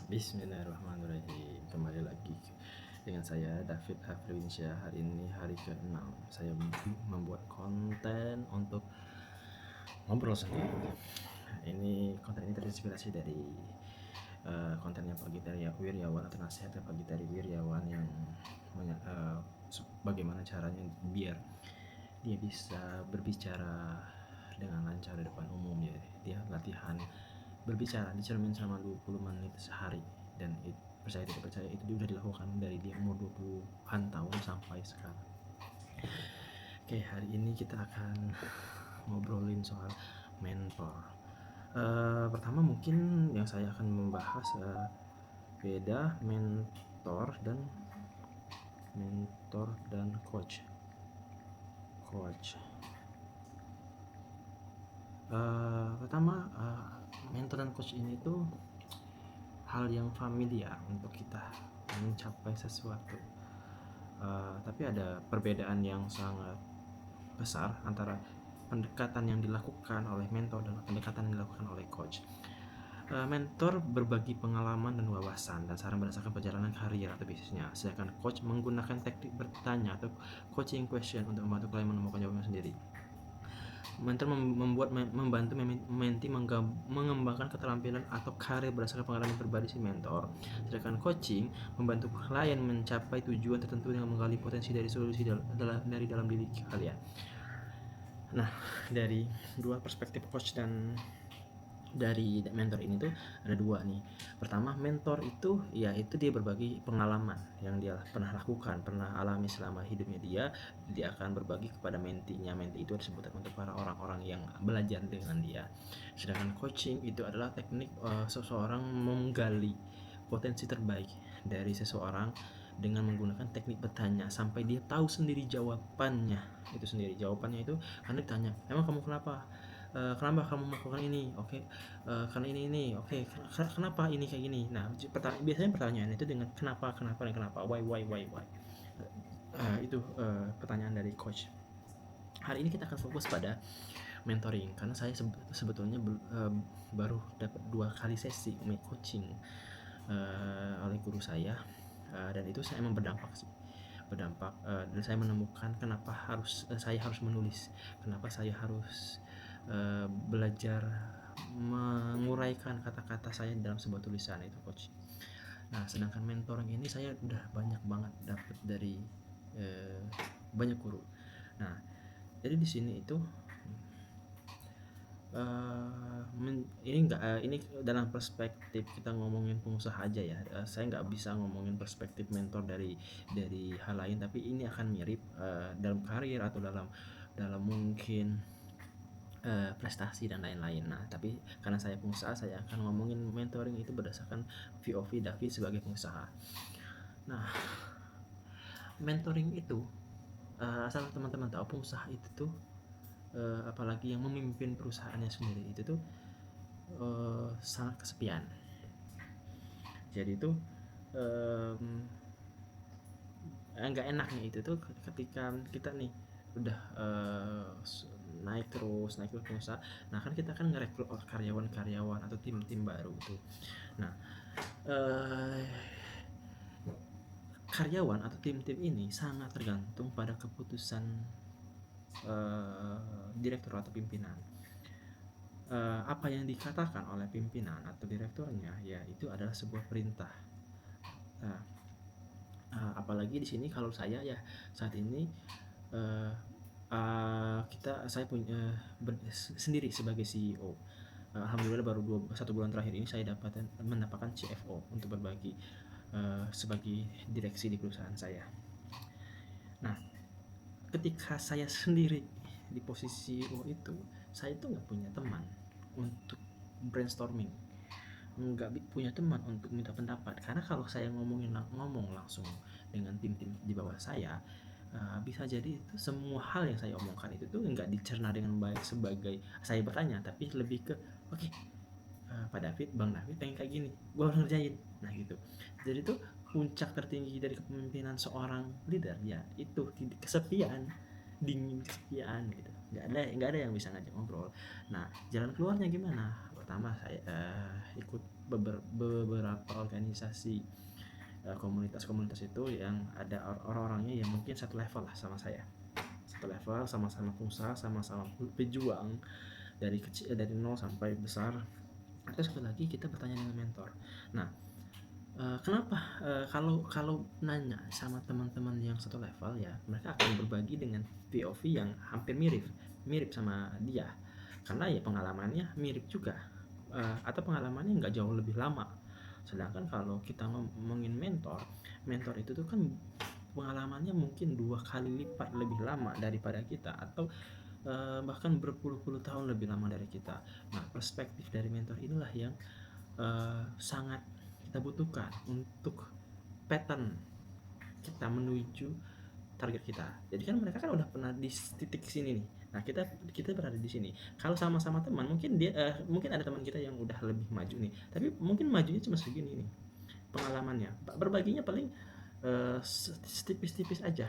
Bismillahirrahmanirrahim. Kembali lagi dengan saya David Afrinsya. Hari ini hari ke-6 saya membuat konten untuk ngobrol sendiri. Ini konten ini terinspirasi dari kontennya Pak Gitaria Wirjawan atau nasihatnya Pak Gitaria Wirjawan yang bagaimana caranya biar dia bisa berbicara dengan lancar di depan umum. Ya, dia latihan berbicara di cermin selama 20 menit sehari, dan percaya tidak percaya itu dia udah dilakukan dari dia umur 20-an tahun sampai sekarang. Oke, hari ini kita akan ngobrolin soal mentor. Pertama mungkin yang saya akan membahas beda mentor dan coach. Pertama, mentor dan coach ini tuh hal yang familiar untuk kita mencapai sesuatu, tapi ada perbedaan yang sangat besar antara pendekatan yang dilakukan oleh mentor dan pendekatan yang dilakukan oleh coach. Mentor berbagi pengalaman dan wawasan dan saran berdasarkan perjalanan karir atau bisnisnya, sedangkan coach menggunakan teknik bertanya atau coaching question untuk membantu klien menemukan jawabannya sendiri. Mentor membantu menti mengembangkan keterampilan atau karir berdasarkan pengalaman pribadi si mentor, sedangkan coaching membantu klien mencapai tujuan tertentu dengan menggali potensi dari solusi dari dalam diri kalian. Nah, dari dua perspektif coach dan dari mentor ini tuh ada dua nih. Pertama, mentor itu dia berbagi pengalaman yang dia pernah lakukan, pernah alami selama hidupnya dia akan berbagi kepada mentinya. Menti itu disebutkan untuk para orang-orang yang belajar dengan dia. Sedangkan coaching itu adalah teknik seseorang menggali potensi terbaik dari seseorang dengan menggunakan teknik bertanya sampai dia tahu sendiri jawabannya. Jawabannya itu karena ditanya, emang kamu kenapa kamu melakukan ini? Oke, karena ini. Oke, kenapa ini kayak gini? Nah, biasanya pertanyaan itu dengan kenapa dan kenapa, why. Itu pertanyaan dari coach. Hari ini kita akan fokus pada mentoring karena saya sebetulnya baru dapat 2 kali sesi coaching oleh guru saya, dan itu saya emang berdampak dan saya menemukan kenapa saya harus menulis, kenapa saya harus belajar menguraikan kata-kata saya dalam sebuah tulisan, itu coach. Nah, sedangkan mentoring ini saya udah banyak banget dapat dari banyak guru. Nah, jadi di sini itu ini dalam perspektif kita ngomongin pengusaha aja ya. Saya nggak bisa ngomongin perspektif mentor dari hal lain, tapi ini akan mirip dalam karir atau dalam mungkin prestasi dan lain-lain. Nah, tapi karena saya pengusaha, saya akan ngomongin mentoring itu berdasarkan POV David sebagai pengusaha. Nah, mentoring itu asal teman-teman tahu, pengusaha itu tuh apalagi yang memimpin perusahaannya sendiri itu tuh sangat kesepian. Jadi itu nggak enaknya itu tuh ketika kita nih udah naik terus pengusaha. Nah, kan kita kan ngerekrut karyawan atau tim baru tuh. Nah, karyawan atau tim ini sangat tergantung pada keputusan direktur atau pimpinan. Apa yang dikatakan oleh pimpinan atau direkturnya, ya itu adalah sebuah perintah. Apalagi di sini kalau saya ya saat ini saya punya sendiri sebagai CEO. Alhamdulillah baru 1 bulan terakhir ini saya mendapatkan CFO untuk berbagi sebagai direksi di perusahaan saya. Nah, ketika saya sendiri di posisi CEO itu, saya itu nggak punya teman untuk brainstorming, nggak punya teman untuk minta pendapat, karena kalau saya ngomong langsung dengan tim di bawah saya, bisa jadi itu semua hal yang saya omongkan itu tuh nggak dicerna dengan baik sebagai saya bertanya, tapi lebih ke oke, Pak David, Bang David pengen kayak gini, gua harus ngerjain. Nah gitu. Jadi tuh puncak tertinggi dari kepemimpinan seorang leader ya itu kesepian, dingin, kesepian gitu. Nggak ada yang bisa ngajak ngobrol. Nah, jalan keluarnya gimana? Pertama saya ikut beberapa organisasi, komunitas-komunitas itu yang ada orang-orangnya yang mungkin satu level lah sama saya, satu level, sama-sama pengusaha, sama-sama pejuang dari kecil, dari nol sampai besar. Terus sekali lagi kita bertanya dengan mentor. Nah, kenapa kalau nanya sama teman-teman yang satu level, ya mereka akan berbagi dengan POV yang hampir mirip sama dia, karena ya pengalamannya mirip juga, atau pengalamannya nggak jauh lebih lama. Sedangkan kalau kita ngomongin mentor itu tuh kan pengalamannya mungkin 2 kali lipat lebih lama daripada kita, atau bahkan berpuluh-puluh tahun lebih lama dari kita. Nah, perspektif dari mentor inilah yang sangat kita butuhkan untuk pattern kita menuju target kita. Jadi kan mereka kan udah pernah di titik sini nih. Nah, kita berada di sini. Kalau sama-sama teman, mungkin mungkin ada teman kita yang udah lebih maju nih. Tapi mungkin majunya cuma segini nih pengalamannya. Berbaginya paling setipis-tipis aja.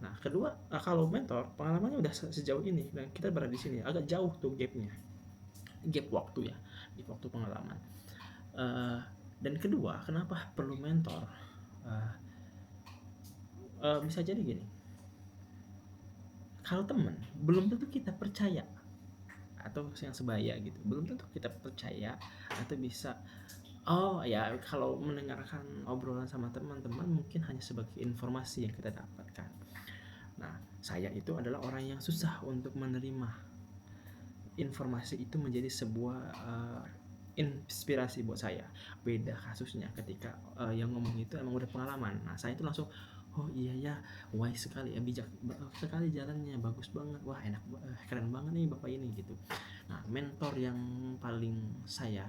Nah, kedua, kalau mentor pengalamannya udah sejauh ini dan kita berada di sini, agak jauh tuh gap waktu ya, gap waktu pengalaman. Dan kedua, kenapa perlu mentor? Bisa jadi gini, kalau teman belum tentu kita percaya, atau yang sebaya gitu, belum tentu kita percaya atau bisa, oh ya, kalau mendengarkan obrolan sama teman-teman mungkin hanya sebagai informasi yang kita dapatkan. Nah, saya itu adalah orang yang susah untuk menerima informasi itu menjadi sebuah inspirasi buat saya. Beda kasusnya ketika yang ngomong itu emang udah pengalaman. Nah, saya itu langsung, oh iya ya, wise sekali ya, bijak sekali jalannya, bagus banget, wah enak, keren banget nih bapak ini gitu. Nah, mentor yang paling saya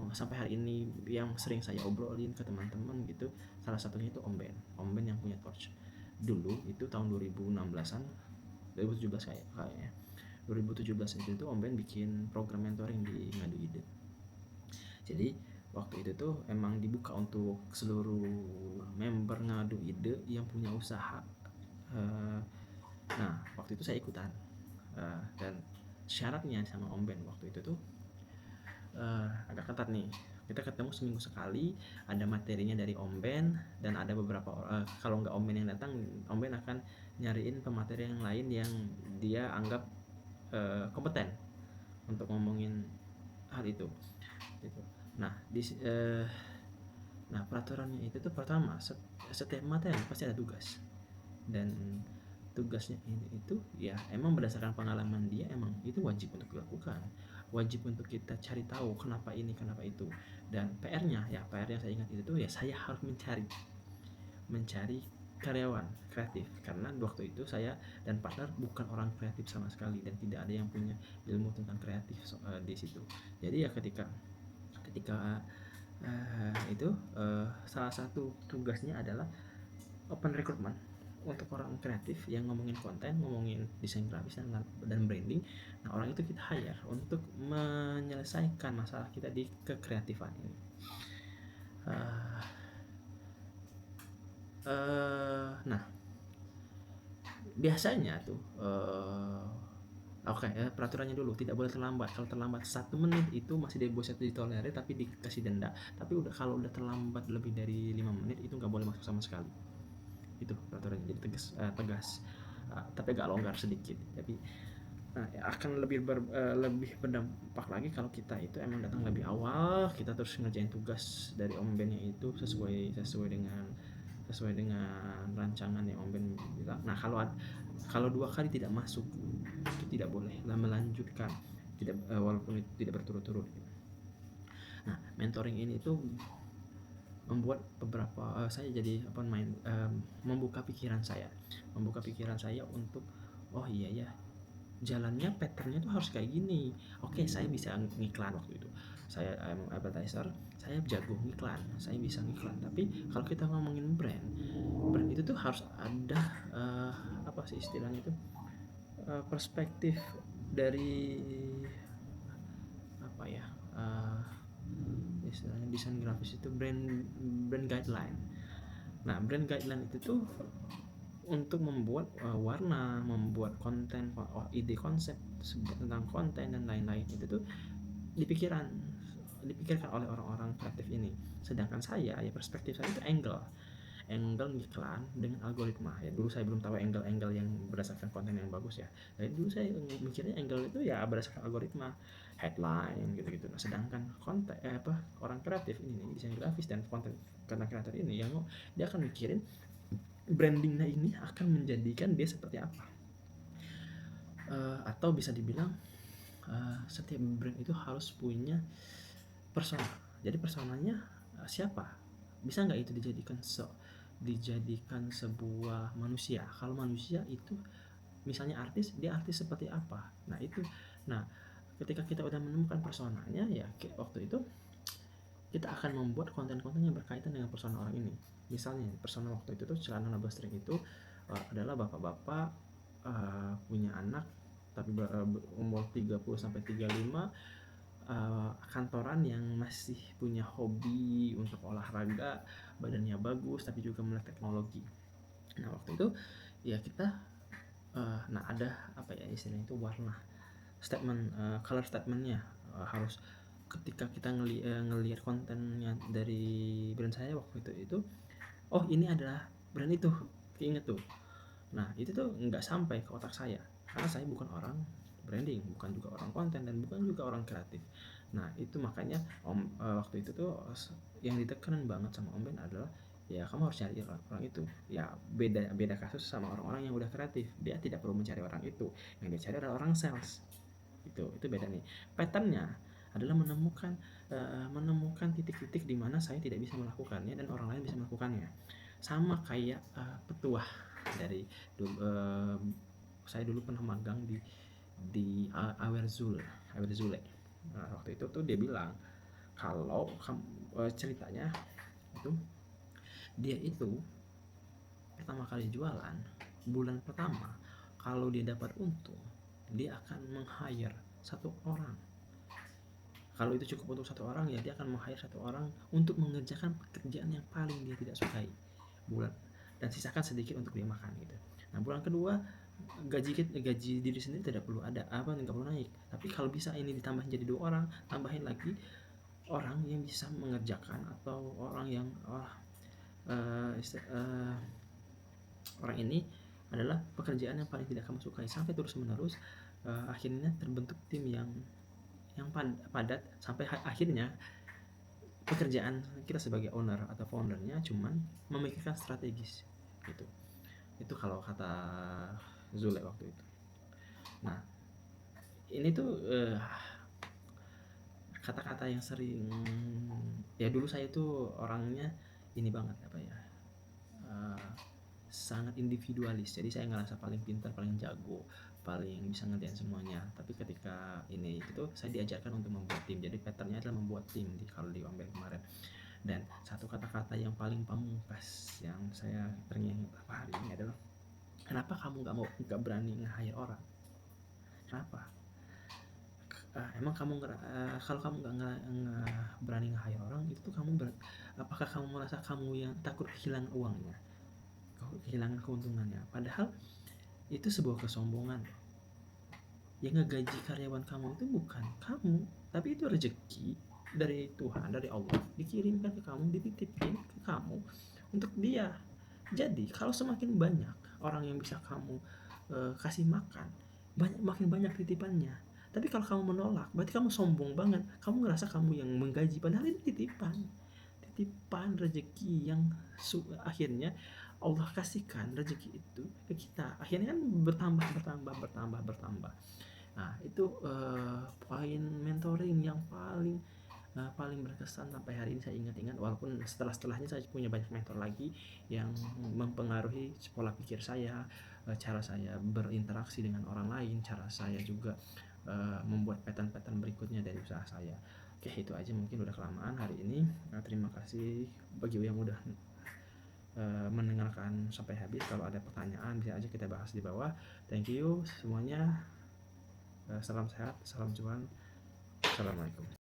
sampai hari ini yang sering saya obrolin ke teman-teman gitu, salah satunya itu Om Ben yang punya Torch. Dulu itu tahun 2016-an, 2017 kayaknya. 2017 itu Om Ben bikin program mentoring di Ngadu Ide. Jadi waktu itu tuh emang dibuka untuk seluruh member Ngadu Ide yang punya usaha. Nah, waktu itu saya ikutan, dan syaratnya sama Om Ben waktu itu tuh agak ketat nih. Kita ketemu seminggu sekali, ada materinya dari Om Ben, dan ada beberapa kalau nggak Om Ben yang datang, Om Ben akan nyariin pemateri yang lain yang dia anggap kompeten untuk ngomongin hal itu gitu. Nah, peraturannya itu tuh pertama, setiap materi pasti ada tugas, dan tugasnya ini itu ya emang berdasarkan pengalaman dia, emang itu wajib untuk dilakukan, wajib untuk kita cari tahu kenapa ini, kenapa itu. Dan PR yang saya ingat itu tuh ya, saya harus mencari karyawan kreatif, karena waktu itu saya dan partner bukan orang kreatif sama sekali, dan tidak ada yang punya ilmu tentang kreatif di situ. Jadi ya ketika itu salah satu tugasnya adalah open recruitment untuk orang kreatif yang ngomongin konten, ngomongin desain grafis dan branding. Nah, orang itu kita hire untuk menyelesaikan masalah kita di kekreatifan ini. Nah, biasanya tuh peraturannya dulu tidak boleh terlambat. Kalau terlambat 1 menit itu masih bisa ditolerir tapi dikasih denda. Tapi kalau udah terlambat lebih dari 5 menit itu nggak boleh masuk sama sekali. Itu peraturannya, jadi tegas, tapi agak longgar sedikit. Tapi akan lebih berdampak lagi kalau kita itu emang datang lebih awal, kita terus ngerjain tugas dari Om Ben itu sesuai dengan rancangan yang Om Ben bilang. Nah, kalau 2 kali tidak masuk itu tidak boleh melanjutkan, walaupun itu tidak berturut-turut. Nah, mentoring ini tuh membuat beberapa saya jadi membuka pikiran saya untuk, oh iya ya, jalannya patternnya tuh harus kayak gini. Oke, saya bisa ngiklan waktu itu, saya advertiser, saya jago ngiklan, saya bisa ngiklan. Tapi kalau kita ngomongin brand itu tuh harus ada apa sih istilahnya itu, perspektif dari apa ya, istilahnya desain grafis itu brand guideline. Nah, brand guideline itu tuh untuk membuat warna, membuat konten, ide konsep tentang konten dan lain-lain itu tuh di pikiran dipikirkan oleh orang-orang kreatif ini. Sedangkan saya, ya perspektif saya itu angle iklan dengan algoritma. Ya dulu saya belum tahu angle yang berdasarkan konten yang bagus ya. Jadi dulu saya mikirnya angle itu ya berdasarkan algoritma, headline gitu-gitu. Nah, sedangkan orang kreatif ini, desain grafis dan konten kreator ini yang dia akan mikirin brandingnya ini akan menjadikan dia seperti apa. Atau bisa dibilang setiap brand itu harus punya persona. Jadi personanya siapa? Bisa nggak itu dijadikan sebuah manusia? Kalau manusia itu misalnya artis, dia artis seperti apa? Nah ketika kita udah menemukan personanya, ya waktu itu kita akan membuat konten-konten yang berkaitan dengan persona orang ini. Misalnya persona waktu itu tuh celana nabas string itu adalah bapak-bapak punya anak tapi umur 30 sampai 35, kantoran yang masih punya hobi untuk olahraga, badannya bagus tapi juga melek teknologi. Nah waktu itu ya kita nah ada apa ya istilahnya itu warna statement, color statementnya harus ketika kita ngelihat kontennya dari brand saya waktu itu oh ini adalah brand itu, keinget tuh. Nah itu tuh nggak sampai ke otak saya karena saya bukan orang branding, bukan juga orang konten, dan bukan juga orang kreatif. Nah itu makanya waktu itu tuh yang ditekan banget sama Om Ben adalah ya kamu harus cari orang itu. Ya beda kasus sama orang-orang yang udah kreatif, dia tidak perlu mencari orang itu, yang dia cari adalah orang sales. Itu beda nih. Patternnya adalah menemukan titik-titik di mana saya tidak bisa melakukannya dan orang lain bisa melakukannya. Sama kayak petuah dari saya dulu pernah magang di Awerzule. Nah, waktu itu tuh dia bilang kalau ceritanya itu dia itu pertama kali jualan, bulan pertama kalau dia dapat untung, dia akan meng-hire satu orang. Kalau itu cukup untuk satu orang, ya dia akan meng-hire satu orang untuk mengerjakan pekerjaan yang paling dia tidak sukai bulan, dan sisakan sedikit untuk dia makan gitu. Nah bulan kedua gaji diri sendiri tidak perlu nggak perlu naik, tapi kalau bisa ini ditambahin jadi 2 orang, tambahin lagi orang yang bisa mengerjakan atau orang yang orang ini adalah pekerjaan yang paling tidak kamu sukai, sampai terus menerus akhirnya terbentuk tim yang padat sampai akhirnya pekerjaan kita sebagai owner atau foundernya cuman memikirkan strategis gitu. Itu kalau kata Zule waktu itu. Nah ini tuh kata-kata yang sering, ya dulu saya tuh orangnya ini banget apa ya, sangat individualis. Jadi saya ngerasa paling pintar, paling jago, paling bisa ngerjain semuanya. Tapi ketika ini itu saya diajarkan untuk membuat tim. Jadi patternnya adalah membuat tim kalau di Om Ben kemarin. Dan satu kata-kata yang paling pamungkas yang saya terngiang hari ini adalah, kenapa kamu nggak berani nge-hire orang? Kenapa? Emang kamu kalau kamu nggak berani nge-hire orang itu tuh apakah kamu merasa kamu yang takut kehilangan uangnya, kehilangan keuntungannya? Padahal itu sebuah kesombongan. Yang ngegaji karyawan kamu itu bukan kamu, tapi itu rezeki dari Tuhan, dari Allah, dikirimkan ke kamu, dititipin ke kamu untuk dia. Jadi kalau semakin banyak orang yang bisa kamu kasih makan, makin banyak titipannya. Tapi kalau kamu menolak, berarti kamu sombong banget. Kamu ngerasa kamu yang menggaji, padahal itu titipan rezeki yang akhirnya Allah kasihkan rezeki itu ke kita. Akhirnya kan bertambah. Nah itu poin mentoring yang paling berkesan sampai hari ini saya ingat-ingat, walaupun setelahnya saya punya banyak mentor lagi yang mempengaruhi pola pikir saya, cara saya berinteraksi dengan orang lain, cara saya juga membuat pattern berikutnya dari usaha saya. Oke, itu aja, mungkin udah kelamaan hari ini. Terima kasih bagi yang udah mendengarkan sampai habis. Kalau ada pertanyaan bisa aja kita bahas di bawah. Thank you semuanya. Salam sehat, salam cuan. Assalamualaikum.